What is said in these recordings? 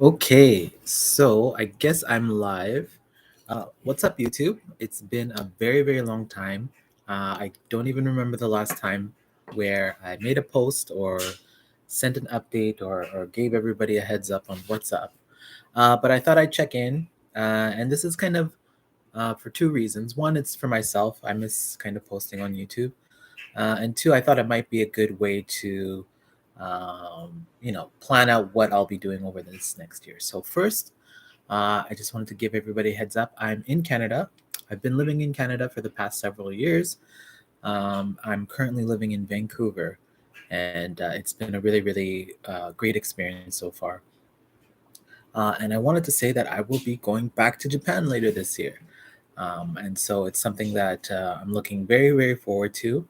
Okay, so I guess I'm live. What's up, YouTube? It's been a very, very long time. I don't even remember the last time where I made a post or sent an update or gave everybody a heads up on what's up. But I thought I'd check in, and this is kind of for two reasons. One, it's for myself. I miss kind of posting on YouTube. And two, I thought it might be a good way to, plan out what I'll be doing over this next year. So first, I just wanted to give everybody a heads up. I'm in Canada. I've been living in Canada for the past several years. I'm currently living in Vancouver, and it's been a really, really great experience so far. And I wanted to say that I will be going back to Japan later this year. And so it's something that I'm looking very, very forward to.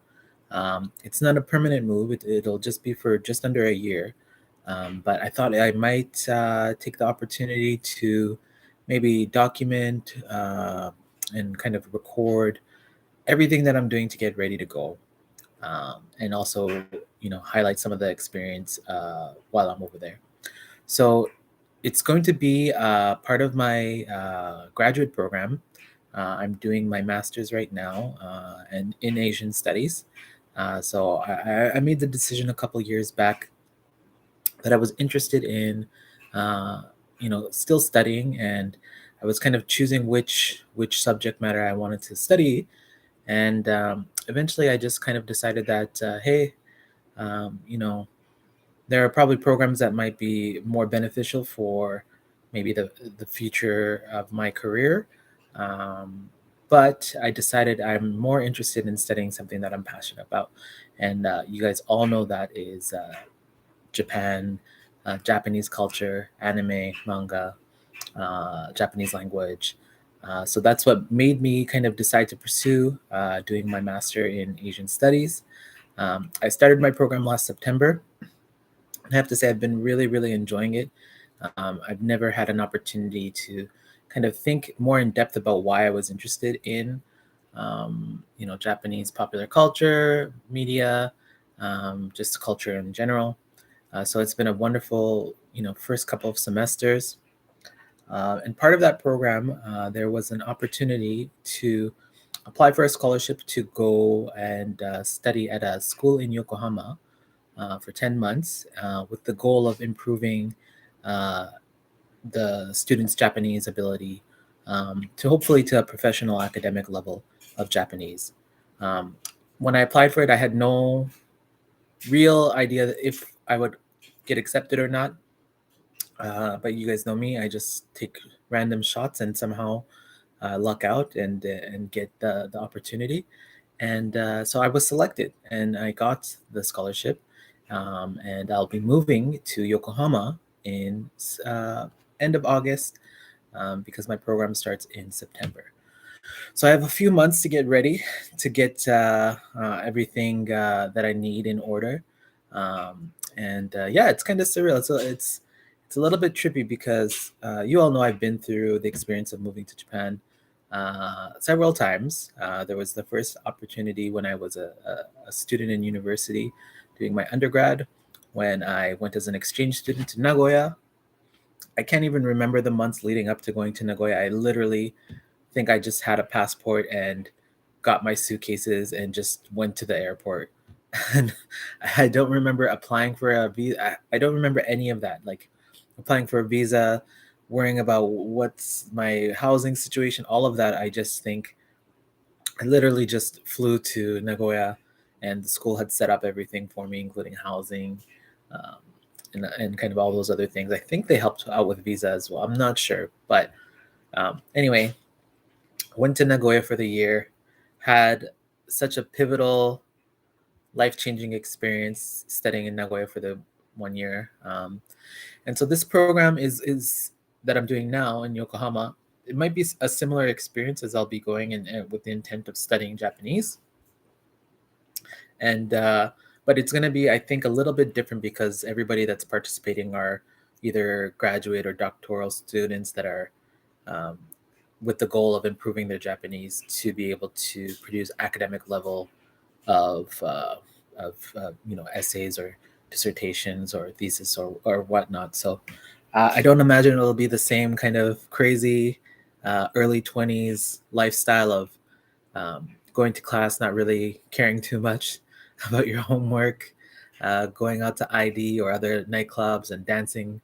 It's not a permanent move. It'll just be for just under a year. But I thought I might take the opportunity to maybe document and kind of record everything that I'm doing to get ready to go. And also, highlight some of the experience while I'm over there. So it's going to be part of my graduate program. I'm doing my master's right now and in Asian studies. So I made the decision a couple years back that I was interested in, uh, still studying, and I was kind of choosing which subject matter I wanted to study. And eventually, I just kind of decided that hey, um, you know, there are probably programs that might be more beneficial for maybe the future of my career. Um, but I decided I'm more interested in studying something that I'm passionate about. And you guys all know that is Japan, Japanese culture, anime, manga, Japanese language. So that's what made me kind of decide to pursue doing my master in Asian studies. I started my program last September. I have to say I've been really, really enjoying it. I've never had an opportunity to kind of think more in depth about why I was interested in, Japanese popular culture, media, just culture in general. So it's been a wonderful, first couple of semesters. And part of that program, there was an opportunity to apply for a scholarship to go and study at a school in Yokohama for 10 months with the goal of improving uh, the students' Japanese ability to hopefully to a professional academic level of Japanese. Um, when I applied for it, I had no real idea if I would get accepted or not. But you guys know me, I just take random shots and somehow luck out and get the opportunity. And so I was selected and I got the scholarship. And I'll be moving to Yokohama in end of August because my program starts in September. So I have a few months to get ready to get everything that I need in order. And yeah, it's kind of surreal. It's a little bit trippy because you all know I've been through the experience of moving to Japan several times. There was the first opportunity when I was a student in university doing my undergrad, when I went as an exchange student to Nagoya. I can't even remember the months leading up to going to Nagoya. I literally think I just had a passport and got my suitcases and just went to the airport. And I don't remember applying for a visa. I don't remember any of that. Like applying for a visa, worrying about what's my housing situation, all of that. I just think I literally just flew to Nagoya, and the school had set up everything for me, including housing, um, and kind of all those other things. I think they helped out with visa as well. I'm not sure, but anyway, went to Nagoya for the year, had such a pivotal, life changing experience studying in Nagoya for the 1 year. And so this program is that I'm doing now in Yokohama. It might be a similar experience as I'll be going in with the intent of studying Japanese, and but it's going to be, I think, a little bit different because everybody that's participating are either graduate or doctoral students that are um, with the goal of improving their Japanese to be able to produce academic level of essays or dissertations or thesis or whatnot. So I don't imagine it'll be the same kind of crazy early 20s lifestyle of going to class, not really caring too much about your homework, going out to ID or other nightclubs and dancing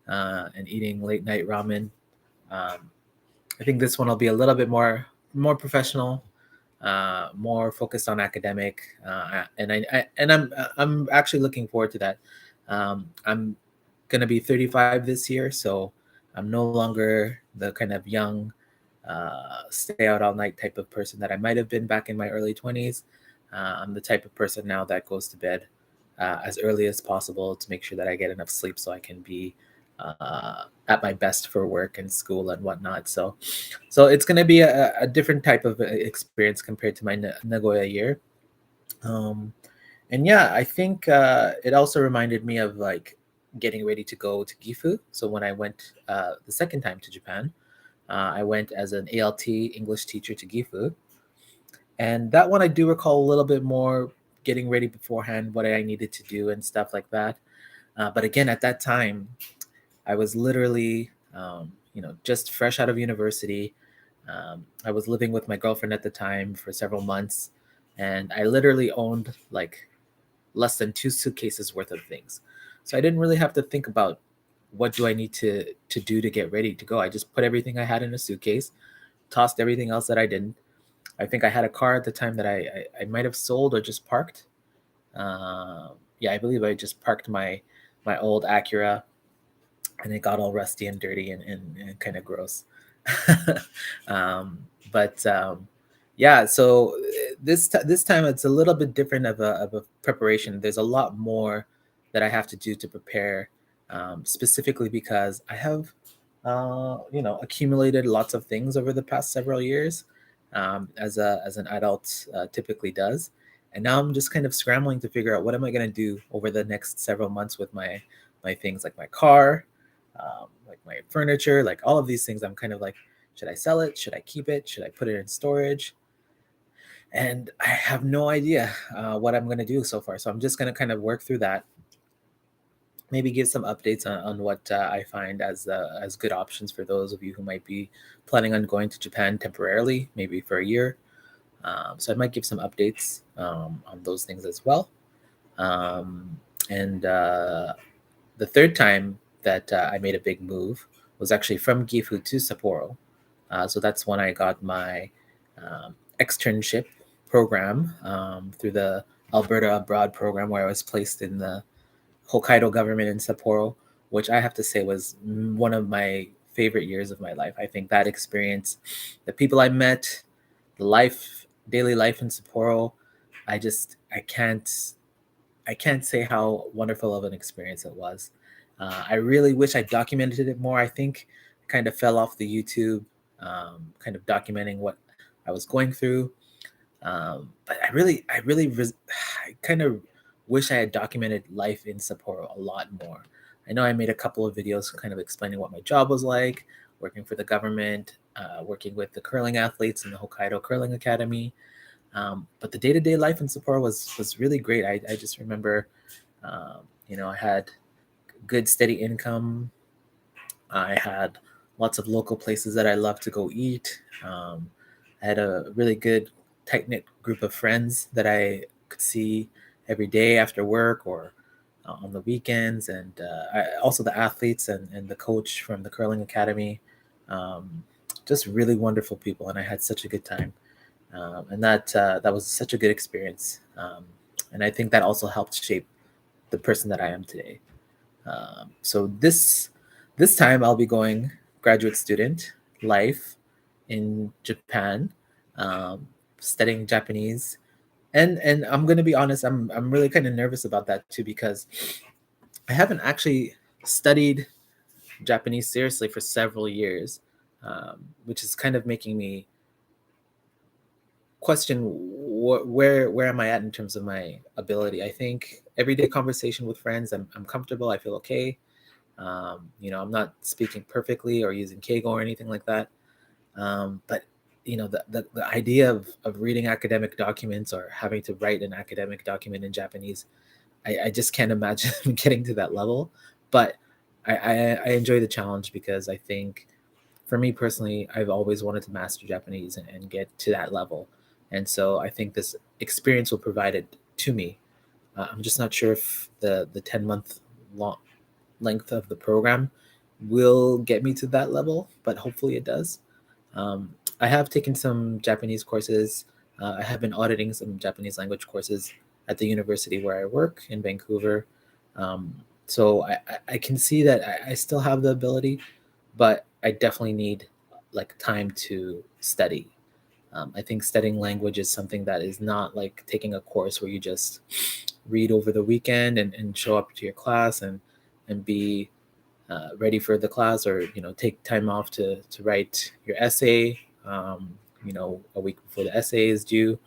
and eating late night ramen. Um, I think this one will be a little bit more professional, more focused on academic, I'm actually looking forward to that. I'm gonna be 35 this year, so I'm no longer the kind of young, stay out all night type of person that I might have been back in my early 20s. I'm the type of person now that goes to bed as early as possible to make sure that I get enough sleep so I can be at my best for work and school and whatnot. So it's going to be a different type of experience compared to my Nagoya year. Um, and yeah, I think it also reminded me of like getting ready to go to Gifu. So when I went the second time to Japan, I went as an ALT English teacher to Gifu. And that one I do recall a little bit more getting ready beforehand, what I needed to do and stuff like that. But again, at that time, I was literally, just fresh out of university. I was living with my girlfriend at the time for several months, and I literally owned like less than 2 suitcases worth of things. So I didn't really have to think about what do I need to do to get ready to go. I just put everything I had in a suitcase, tossed everything else that I didn't. I think I had a car at the time that I might have sold or just parked. Yeah, I believe I just parked my old Acura, and it got all rusty and dirty and kind of gross. um, but yeah, so this time it's a little bit different of a preparation. There's a lot more that I have to do to prepare, specifically because I have accumulated lots of things over the past several years, as an adult typically does. And now I'm just kind of scrambling to figure out what am I going to do over the next several months with my things like my car, like my furniture, like all of these things. I'm kind of like, should I sell it? Should I keep it? Should I put it in storage? And I have no idea what I'm going to do so far. So I'm just going to kind of work through that. Maybe give some updates on what I find as good options for those of you who might be planning on going to Japan temporarily, maybe for a year. So I might give some updates on those things as well. And The third time that I made a big move was actually from Gifu to Sapporo. So that's when I got my externship program through the Alberta Abroad program, where I was placed in the Hokkaido government in Sapporo, which I have to say was one of my favorite years of my life. I think that experience, the people I met, the daily life in Sapporo, I can't say how wonderful of an experience it was. I really wish I documented it more. I think I kind of fell off the YouTube, kind of documenting what I was going through. But I kind of wish I had documented life in Sapporo a lot more. I know I made a couple of videos kind of explaining what my job was like, working for the government, working with the curling athletes in the Hokkaido Curling Academy. But the day to day life in Sapporo was really great. I just remember, I had good steady income. I had lots of local places that I loved to go eat. I had a really good tight knit group of friends that I could see every day after work or on the weekends, and also the athletes and the coach from the curling academy. Um, just really wonderful people, and I had such a good time. And that was such a good experience. And I think that also helped shape the person that I am today. So this time I'll be going graduate student life in Japan, studying Japanese, and I'm gonna be honest, I'm really kind of nervous about that too because I haven't actually studied Japanese seriously for several years, which is kind of making me question where am I at in terms of my ability. I think everyday conversation with friends, I'm comfortable, I feel okay. I'm not speaking perfectly or using Keigo or anything like that. But the idea of reading academic documents or having to write an academic document in Japanese, I just can't imagine getting to that level. But I enjoy the challenge because I think for me personally, I've always wanted to master Japanese and get to that level. And so I think this experience will provide it to me. I'm just not sure if the 10-month long length of the program will get me to that level, but hopefully it does. I have taken some Japanese courses. I have been auditing some Japanese language courses at the university where I work in Vancouver. So I can see that I still have the ability, but I definitely need like time to study. I think studying language is something that is not like taking a course where you just read over the weekend and show up to your class and be ready for the class, or take time off to write your essay. A week before the essay is due.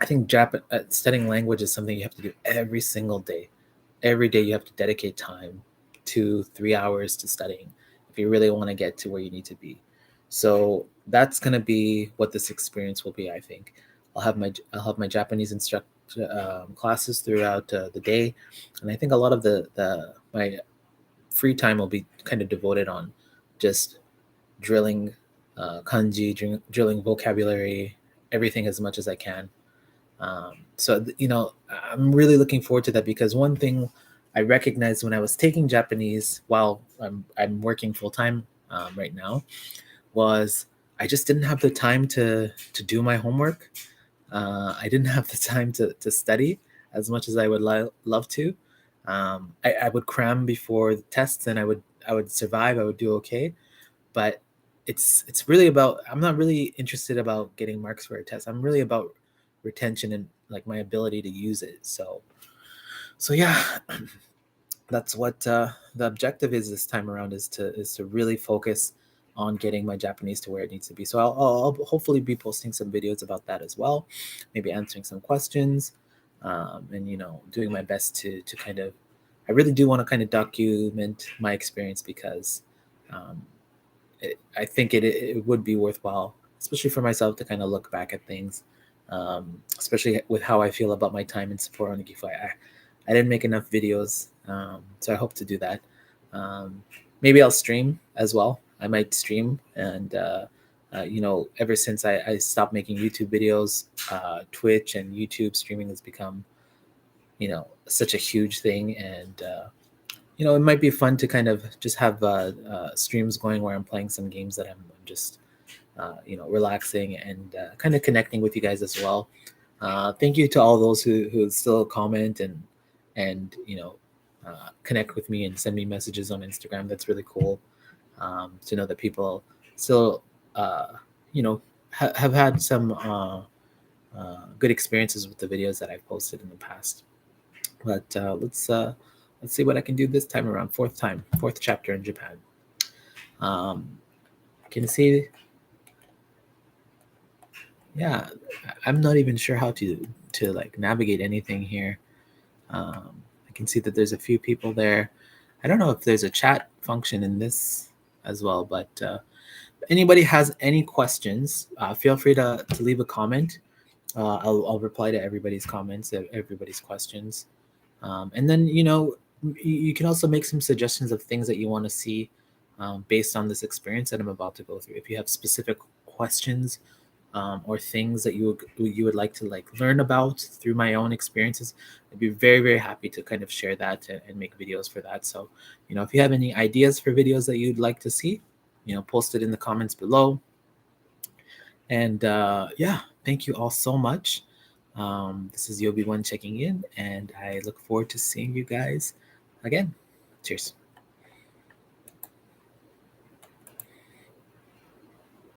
I think studying language is something you have to do every single day. Every day you have to dedicate time, 2-3 hours to studying if you really want to get to where you need to be. So that's gonna be what this experience will be. I think I'll have my Japanese instruct classes throughout the day, and I think a lot of the my free time will be kind of devoted on just drilling kanji, drilling vocabulary, everything as much as I can. I'm really looking forward to that because one thing I recognized when I was taking Japanese while I'm working full time right now was I just didn't have the time to do my homework. I didn't have the time to study as much as I would love to. I would cram before the tests and I would survive. I would do okay, but it's really about, I'm not really interested about getting marks for a test. I'm really about retention and like my ability to use it. So yeah, that's what the objective is this time around, is to really focus on getting my Japanese to where it needs to be. So I'll hopefully be posting some videos about that as well, maybe answering some questions, and doing my best to kind of, I really do want to kind of document my experience because um, I think it would be worthwhile, especially for myself, to kind of look back at things, especially with how I feel about my time in Sapporo and Gifu. I didn't make enough videos, so I hope to do that. Maybe I'll stream as well. I might stream, and ever since I stopped making YouTube videos, Twitch and YouTube streaming has become such a huge thing, and it might be fun to kind of just have streams going where I'm playing some games that I'm just relaxing and kind of connecting with you guys as well. Thank you to all those who still comment and connect with me and send me messages on Instagram. That's really cool to know that people still uh, have had some good experiences with the videos that I've posted in the past. But let's see what I can do this time around. Fourth chapter in Japan. Can you see? Yeah, I'm not even sure how to like navigate anything here. I can see that there's a few people there. I don't know if there's a chat function in this as well, but if anybody has any questions, feel free to leave a comment. I'll reply to everybody's comments, everybody's questions. And then you can also make some suggestions of things that you want to see based on this experience that I'm about to go through. If you have specific questions or things that you would like to like learn about through my own experiences, I'd be very, very happy to kind of share that and make videos for that. So if you have any ideas for videos that you'd like to see, post it in the comments below. And yeah, thank you all so much. This is Yobi One checking in, and I look forward to seeing you guys again. Cheers.